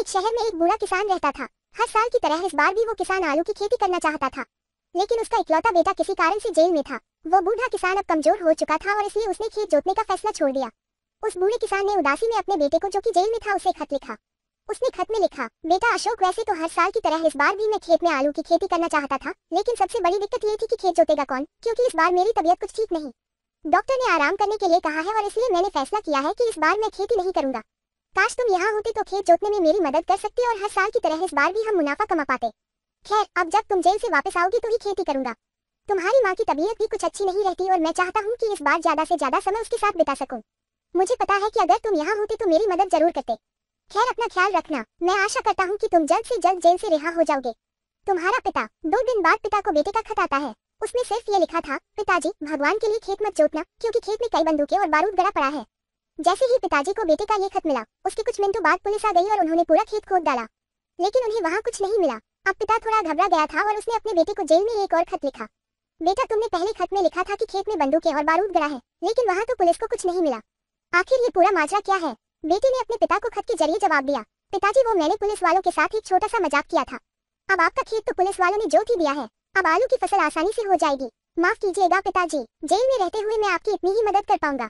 एक शहर में एक बूढ़ा किसान रहता था। हर साल की तरह इस बार भी वो किसान आलू की खेती करना चाहता था, लेकिन उसका इकलौता बेटा किसी कारण से जेल में था। वो बूढ़ा किसान अब कमजोर हो चुका था और इसलिए उसने खेत जोतने का फैसला छोड़ दिया। उस बूढ़े किसान ने उदासी में अपने बेटे को, जो कि जेल में था, उसे खत लिखा। उसने खत में लिखा, बेटा अशोक, वैसे तो हर साल की तरह इस बार भी मैं खेत में आलू की खेती करना चाहता था, लेकिन सबसे बड़ी दिक्कत ये थी कि खेत जोतेगा कौन, क्योंकि इस बार मेरी तबीयत कुछ ठीक नहीं। डॉक्टर ने आराम करने के लिए कहा है और इसलिए मैंने फैसला किया है कि इस बार मैं खेती नहीं करूंगा। काश तुम यहाँ होते तो खेत जोतने में मेरी मदद कर सकते और हर साल की तरह इस बार भी हम मुनाफा कमा पाते। खैर, अब जब तुम जेल से वापस आओगी तो ही खेती करूंगा। तुम्हारी माँ की तबीयत भी कुछ अच्छी नहीं रहती और मैं चाहता हूँ कि इस बार ज्यादा से ज्यादा समय उसके साथ बिता सकूं। मुझे पता है कि अगर तुम यहाँ होते तो मेरी मदद जरूर करते। खैर, अपना ख्याल रखना। मैं आशा करता हूँ कि तुम जल्द से जल्द जेल से रिहा हो जाओगे। तुम्हारा पिता। 2 दिन बाद पिता को बेटे का खत आता है। उसमें सिर्फ ये लिखा था, पिताजी, भगवान के लिए खेत मत जोतना, क्योंकि खेत में कई बंदूकें और बारूद गड़ा पड़ा है। जैसे ही पिताजी को बेटे का ये खत मिला, उसके कुछ मिनटों बाद पुलिस आ गई और उन्होंने पूरा खेत खोद डाला, लेकिन उन्हें वहाँ कुछ नहीं मिला। अब पिता थोड़ा घबरा गया था और उसने अपने बेटे को जेल में एक और खत लिखा। बेटा, तुमने पहले खत में लिखा था कि खेत में बंदूकें और बारूद गड़ा है, लेकिन वहाँ तो पुलिस को कुछ नहीं मिला। आखिर ये पूरा माजरा क्या है? बेटे ने अपने पिता को खत के जरिए जवाब दिया, पिताजी, वो मैंने पुलिस वालों के साथ एक छोटा सा मजाक किया था। अब आपका खेत तो पुलिस वालों ने जोत ही दिया है। अब आलू की फसल आसानी से हो जाएगी। माफ कीजिएगा पिताजी, जेल में रहते हुए मैं आपकी इतनी ही मदद कर पाऊंगा।